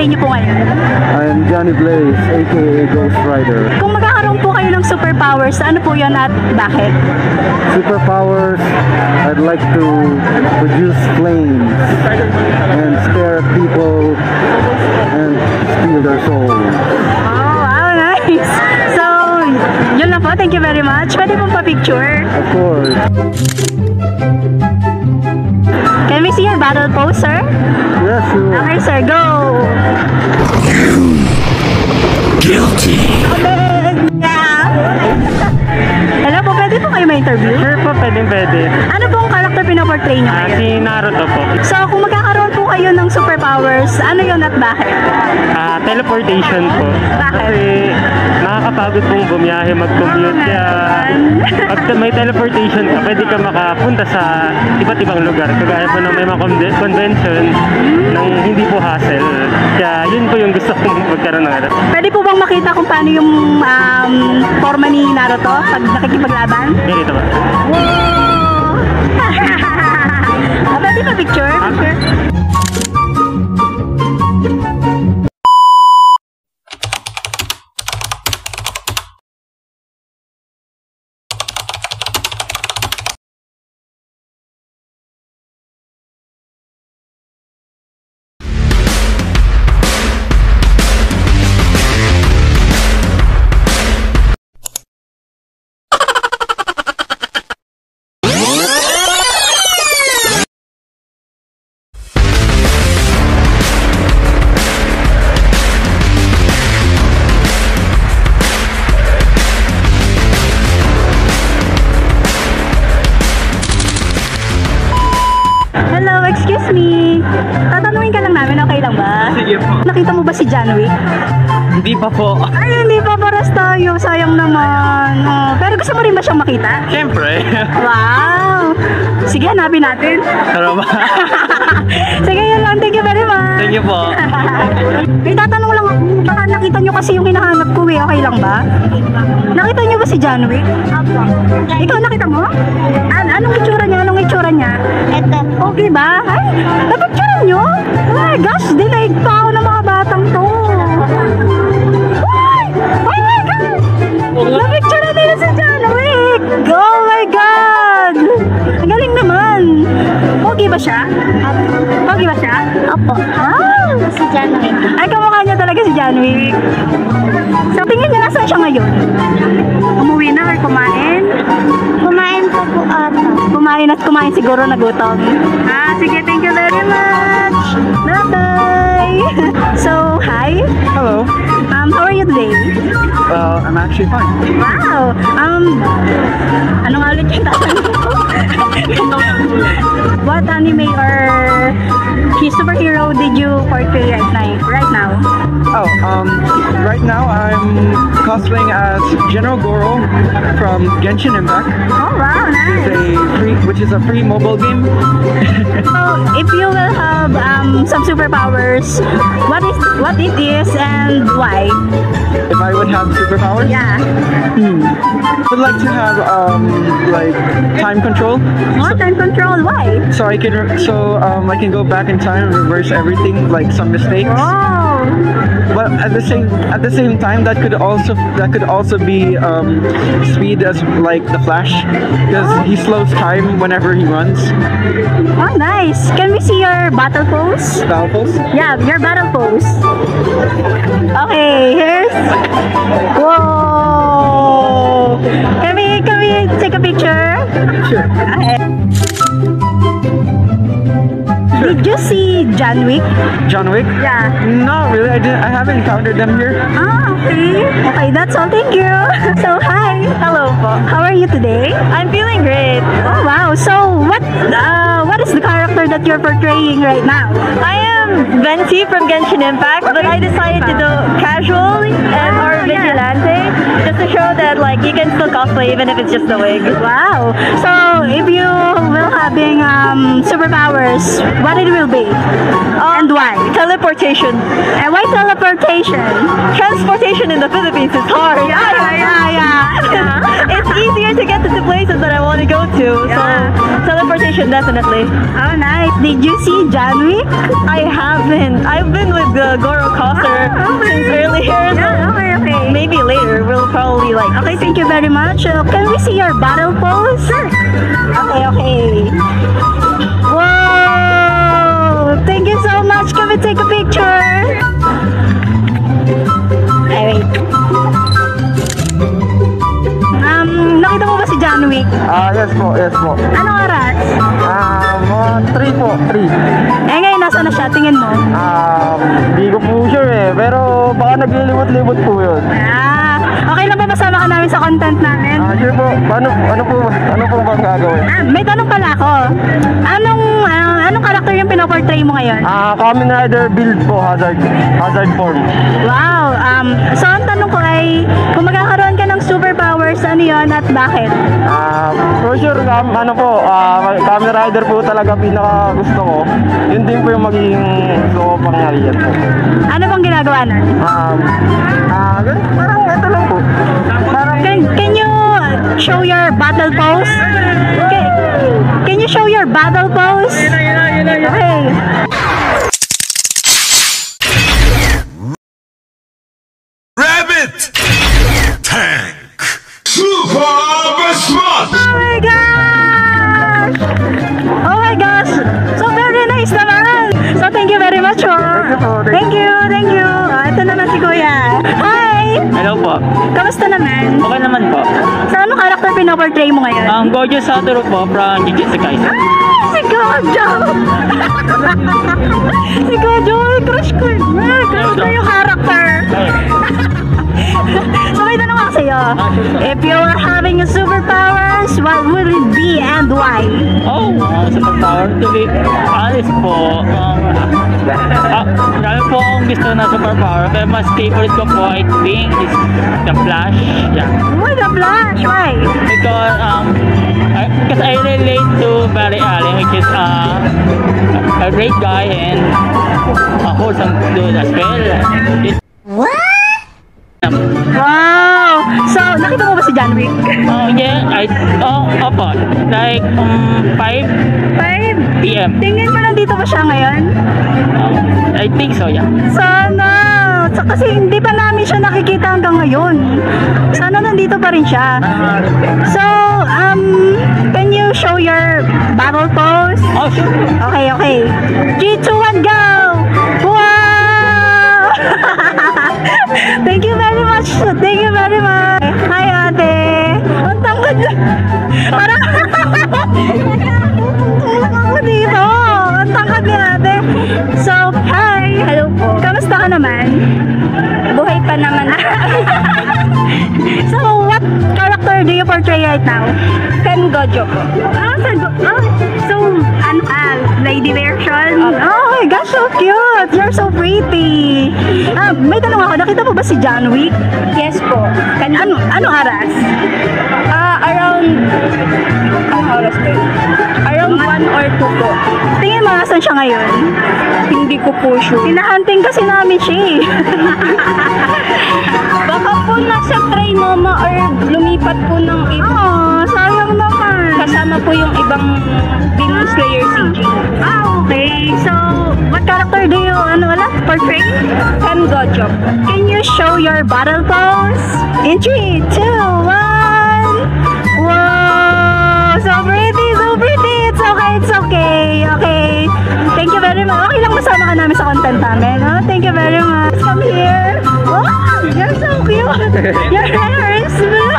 cosplay niyo po ngayon? I am Johnny Blaze, aka Ghost Rider. Kung magkakaroon po kayo ng superpowers, ano po yan at bakit? Superpowers, I'd like to produce flames and stare at people and steal their souls. Oh, wow, nice! So, yun lang po. Thank you very much. Pwede pong pa-picture? Of course. Can we see your battle pose, sir? Yes, sure. Okay, sir. Go! Guilty. Hello po, pwede po kayo ma-interview? Sure po, pwede. Ano pong character pinaportray niyo ngayon? Si Naruto po. So, kung magkakaroon po kayo ng superpowers, ano yun at bakit? Teleportation po. Bakit? Kasi nakakapagod pong bumiyahe, mag-commute. Kaya pag may teleportation ka, pwede ka makapunta sa iba't ibang lugar. Kagaya po ng may mga convention ng hindi po hassle. Kaya yun po yung gusto kong magkaroon ng Pwede po bang makita kung paano yung forma ni Naruto pag nakikipaglaban? ganito ba? Wow! Pwede pa picture? Okay. Hello, excuse me. Tatanungin ka lang namin, okay lang ba? Sige po. Nakita mo ba si John Wick? Hindi pa po. Ay, hindi pa, paras tayo. Sayang naman. Oh, pero gusto mo rin ba siyang makita? Siyempre. Wow! Sige, hanapin natin. Pero ba? Sige, yun lang. Thank you very much. Thank you po. May tatanong lang ako. Baka nakita nyo kasi yung hinahanap ko eh. Okay lang ba? Nakita nyo ba si John Wick? Opo. Ikaw nakita mo? Anong itsura niya? Anong itsura niya? Ito. Okay ba? Ay, napicturean nyo? Oh my gosh, dinaig pa ako ng mga batang to. Ay! Oh my God! Napicturean nila si John Wick! Oh my God! Ang galing naman. Okay ba siya? Okay ba siya? Opo. Wow! Si John Wick. Ay, kamukha niya talaga si John Wick. So, tingin niya, nasaan siya ngayon? Umuwi na or kumain? Kumain po po ata. Kumain at kumain siguro, nagutom. Sige, thank you very much. Bye-bye. So, hi. Hello. How are you today? Well, I'm actually fine. Wow. Ano nga ulit yung tatanong ko? What anime or superhero did you portray right now? Oh, right now I'm cosplaying as General Goro from Genshin Impact, Oh, wow, nice. which is a free mobile game. So, if you will have some superpowers, what it is and why? If I would have superpowers, Yeah. I'd like to have like time control. More time control, why? So I can go back in time and reverse everything, like some mistakes. Oh, But at the same time, that could also be speed as like the Flash, because he slows time whenever he runs. oh, nice. Can we see your battle pose? Battles. Yeah, your battle pose. Okay, here's. Whoa! Can we take a picture? Sure. Okay. Did you see John Wick? John Wick? Yeah. Not really. I haven't encountered them here. Okay. Okay, that's all. Thank you. So, hi. Hello po. How are you today? I'm feeling great. Oh, wow. So, what is the character that you're portraying right now? I am Venti from Genshin Impact, but I decided to do casual and or vigilante just to to show that like you can still cosplay even if it's just the wig. Wow. So, if you will having superpowers, what it will be? And why? Teleportation. And why teleportation? Transportation in the Philippines is hard. Yeah. It's easier to get to the places that I want to go to. Yeah. So teleportation definitely. Oh, nice. Did you see John Wick? I haven't. I've been with the Goro Coaster since earlier. So Okay. maybe later we'll probably like. Okay, thank you very much. Can we see your battle pose? Sure. Okay. Whoa! Thank you so much. Can we take a picture? Alright. Nakita mo ba si John Wick? Yes po. Anong oras? 3 po, 3. Eh ngayon, nasa na siya? Tingin mo? Hindi ko po sure pero baka naglilibot-libot po yun. Okay lang ba masama ka namin sa content namin? Sure po. Ano po bang gagawin? May tanong pala ako. Anong karakter yung pinoportray mo ngayon? Kamen Rider build po, hazard form. Wow! So ang tanong ko ay, kung magkakaroon ka ng superpowers, ano yun at bakit? For sure, Kamen Rider po talaga pinaka gusto ko. Yun din po yung magiging gusto ko pangyarihan po. Ano bang ginagawa nun? Parang ito lang po. Can you show your battle pose? Can you show your battle pose? Okay. Rabbit! Tank! Super Smart! Oh my gosh! So very nice naman! So thank you very much po. Thank you. Ito naman si Kuya. Hi! Hello po. Kamusta naman? Okay naman po. So anong karakter pinoportray mo ngayon? Ang Gojo Satoru po from Jujutsu Kaisen. Si Gojo! Si Gojo! Crush ko yun. Crush ko yung karakter. So may tanong ako sa'yo. If you were having a superpowers, what would it be and why? Superpower to be honest po. Marami po akong gusto na superpower. Pero mas favorite ko po I think is the Flash. Yeah. Why the Flash? Why? Because I relate to Barry Allen, which is a great guy and a wholesome dude as well. Wow! So, nakita mo ba si John Wick? Opo. Like 5 5? p.m. Tingin mo nandito ba siya ngayon? I think so, yeah. Sana! Kasi hindi pa namin siya nakikita hanggang ngayon. Sana nandito pa rin siya. So, can you show your battle pose? Oh, sure. Okay. 3, 2, 1, go! Wow! Thank you very much. Hi, ate. Ang tangkad. Parang ako dito. Ang tangkad ni ate. So, hi. Hello po. Kamusta ka naman? Buhay pa naman. So, what character do you portray right now? Ken Gojo po. So, lady version? Oh my gosh, so cute! You're so pretty! May tanong ako, nakita mo ba si John Wick? Yes po. Ano oras? Around 1 or 2 po. Tingin mo, nasan siya ngayon? Hindi ko po sure. Hinahunting kasi namin siya eh. Baka po nasa Trinoma or lumipat po ng iba. Sayang naman. Kasama po yung ibang Demon Slayer CG. Okay. So, what character do you, portray? Ken Gojo. Can you show your battle pose? In 3, 2, 1. Wow! So pretty! It's okay. Okay. Thank you very much. Okay lang masama ka namin sa content namin. Thank you very much. Come here. Oh, you're so cute. Your hair is blue.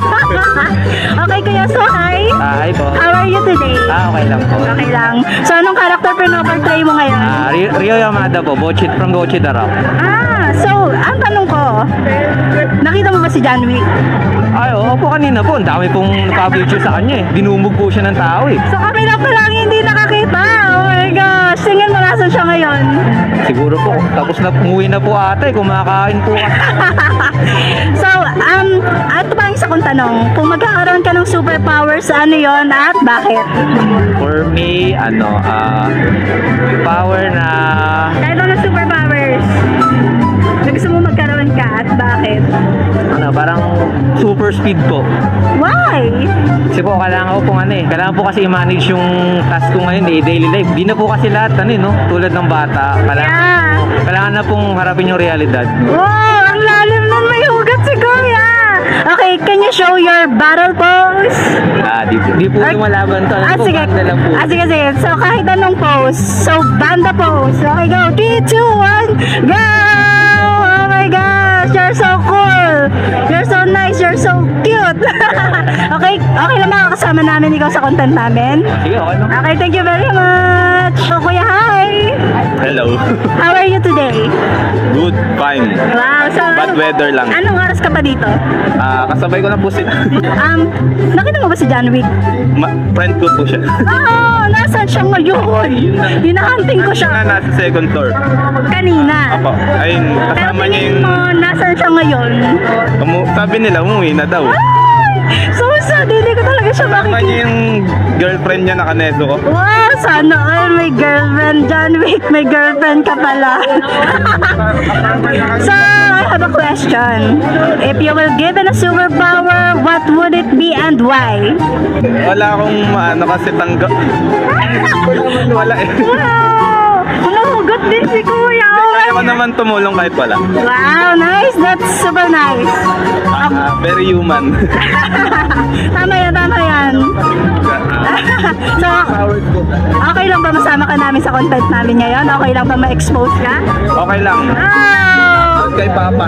Okay, kuya. So, hi. Hi po. How are you today? Okay lang po. Okay lang. So, anong character pinoportray mo ngayon? Ryo Yamada po, from Bocchi the Rock. So, ang tanong ko, nakita mo ba si John Wick? Oo po, kanina po. Ang dami pong naka-picture sa kanya eh. Dinumog po siya ng tao eh. So, kami lang pala hindi nakakita. Oh my gosh! Tingin mo nasan siya ngayon? Siguro po, tapos na umuwi na po ate, kumakain po. So, ito pa ang isa kong tanong. Kung magkakaroon ka ng superpowers, ano yon at bakit? For me, power na... Kahit ano superpowers, na gusto mo magkaroon ka at bakit? Parang super speed po. Why? Kasi po, kailangan ko kasi i-manage yung task ko ngayon, daily life. Di na po kasi lahat, tulad ng bata. Kailangan na pong harapin yung realidad. Wow! Ang lalim nun, may hugat si Kuya! Okay, can you show your battle pose? Di po lumalaban to. Sige. Banda lang po. Sige. So, kahit anong pose. So, banda pose. Okay, go. 3, 2, 1, go! Oh my gosh! You're so cool! You're so nice! You're so cute! Okay lang makakasama namin ikaw sa content namin? Sige, okay lang. Okay, thank you very much! So, Kuya, hi! Hello. How are you today? Good, fine. Wow, so Bad weather lang. Anong oras ka pa dito? Kasabay ko na po sila. Nakita mo ba si John Wick? Friend ko po siya. Oo, nasaan siya ngayon? Hinahunting ko siya Nasa second floor. kanina. Apo. Ayun, Pero kasama niya tingin yung... mo, nasaan siya ngayon? Sabi nila, umuwi na daw. So sad, hindi ko talaga siya Kasama makikita. niya yung girlfriend niya, nakaneso ko. Wow, sana all may girlfriend, John Wick. May girlfriend ka pala. So, I have a question. If you were given a superpower, what would it be and why? Wala akong kasi tanggap. Wala eh. Wow! Humuhugot din si Kuya. Kaya ko naman tumulong kahit wala. Wow, nice. That's super nice. Very human. Tama yan. So, okay lang ba masama ka namin sa content namin ngayon? Okay lang ba ma-expose ka? Okay lang. Wow! Kay Papa.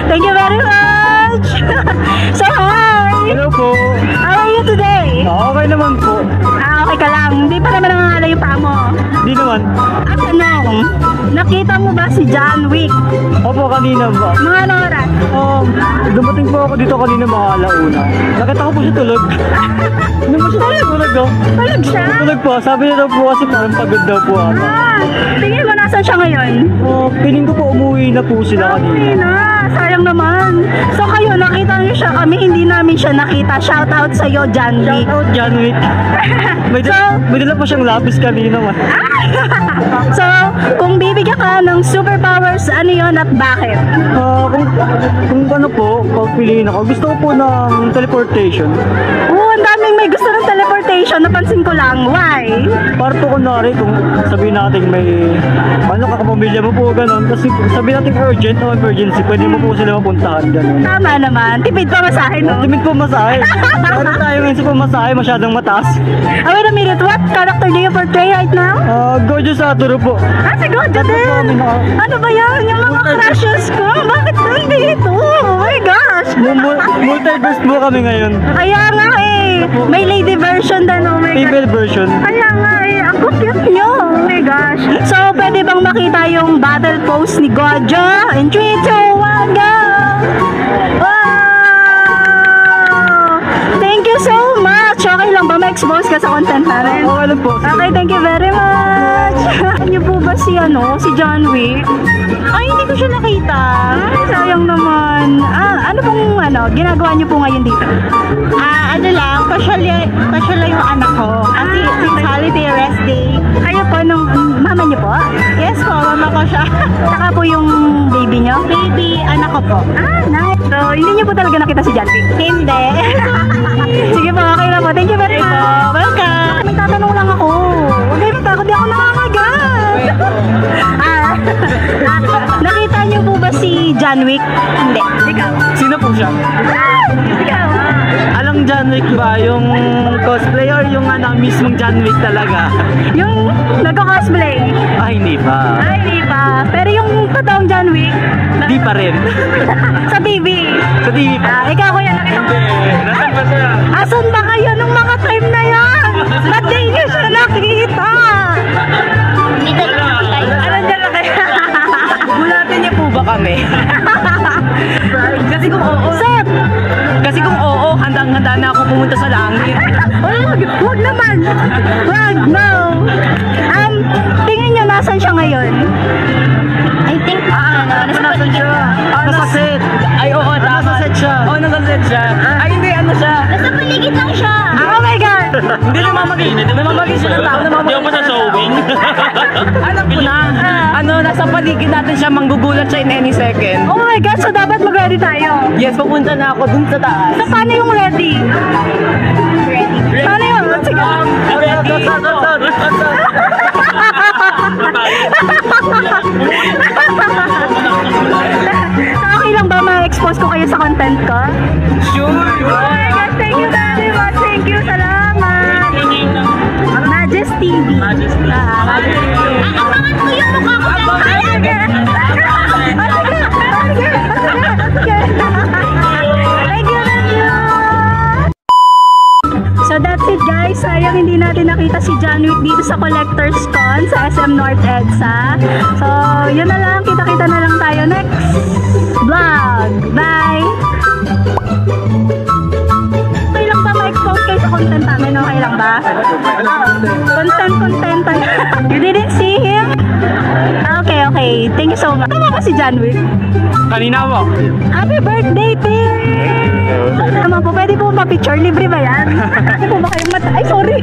Thank you very much! So, hi! Hello po. How are you today? Okay naman po. Okay ka lang. Hindi pa naman nangangalay yung paa mo. Di naman. At nakita mo ba si John Wick? Opo, kanina ba? Mga anong oras? Dumating po ako dito kanina mga alauna. Nakita ko po siya tulog. Hindi po siya tulog daw. Tulog siya? Tulog po. Sabi niya daw po kasi parang pagod daw po ako. Tingin mo nasan siya ngayon? Piling ko po umuwi na po sila Okay kanina. na, sayang naman. So kayo, nakita niyo siya, kami hindi namin siya nakita. Shout out sa iyo, John Wick. Shoutout John Wick. May dala pa siyang lapis kanina man. So, kung bibigyan ka ng superpowers, ano yon at bakit? Kung ano po, pagpiliin ako, gusto ko po ng teleportation. Ang daming may gusto ng teleportation, napansin ko lang. Why? Para po kunwari, kung sabihin natin may, kakapamilya mo po, gano'n. Kasi sabihin natin urgent o emergency, pwede mo po sila mapuntahan, gano'n. Tama naman, tipid pa masahe, no? Timid po masahe. Ano tayo ngayon sa pamasahe, masyadong mataas. Wait a minute, what character do you portray right now? Gorgeous Aturo po. Si Gojo din! Ano ba yan? Yung mga crushes ko, bakit nandito? Oh my gosh! Multiverse po kami ngayon. Kaya nga may lady version din, oh my gosh. Female version. Kaya nga ang cute nyo. Oh my gosh. So, pwede bang makita yung battle pose ni Gojo? In 3, 2, 1, go! Wow! Thank you so much. Okay lang ba ma-expose ka sa content namin? Okay lang po. Okay, thank you very much. Ano po ba si John Wick? Ay, hindi ko siya nakita. Ay, sayang naman. Ano pong ginagawa niyo po ngayon dito? Ano lang, pasyal lang yung anak ko. Kasi it's holiday rest day. Kayo po, mama niyo po? Yes po, mama ko siya. Saka po yung baby niyo? Baby, anak ko po. Nice. So, hindi niyo po talaga nakita si John Wick? Hindi. Sige po, okay na po. Thank you very much. Welcome. May tatanong lang ako. Huwag kayo magtakot, di ako nangangagat. Nakita niyo po ba si John Wick? Hindi. Ikaw? Sino po siya? Ikaw? Alang John Wick ba? Yung cosplay or yung mismong John Wick talaga? Yung nagko-cosplay? Hindi pa. Ay, hindi pa. Pero yung totoong John Wick? Di pa rin. Sa TV? Sa TV pa. Ikaw kuya, nakita mo? Nasaan pa siya? Asan ba kayo nung mga time na yan? Ba't di niyo siya nakita? Alam dyan lang kayo. Bulatin niyo po ba kami? Kasi kung oo, handang-handa na ako pumunta sa langit. Wag naman. Wag, no. Tingin nyo, nasan siya ngayon? I think, nasa siya. Nasa set. Ay, oo, nasa set siya. Oo, nasa set siya. Ay, hindi, ano siya? Nasa paligid lang siya. Oh my God! Hindi namamagin siya ng tao. Hindi ako sa showing. Alam ko na. Nasa paligid natin siya, manggugulat siya in any second. Oh my God, so dapat mag-ready tayo. Yes, pupunta na ako dun sa taas. So, paano yung ready? Paano yung? Sige. So, okay lang ba ma-expose ko kayo sa content ko? Sure. Oh my God, thank you very much. Thank you, salamat. Majes TV. Abangan ko yung mukha ko lang. Thank you. So that's it guys. Sayang hindi natin nakita si John Wick dito sa Collector's Con sa SM North EDSA. So yun na lang. Kita-kita na lang tayo next vlog. Bye! Okay lang ba ma-expose kayo sa content namin? Okay lang ba? Content. You didn't see him? Okay. Thank you so much. Tama ba si John Wick? Kanina po. Happy birthday, Tim! Naman po, pwede po ma-picture? Libre ba yan? Pwede po ba kayong ay, sorry!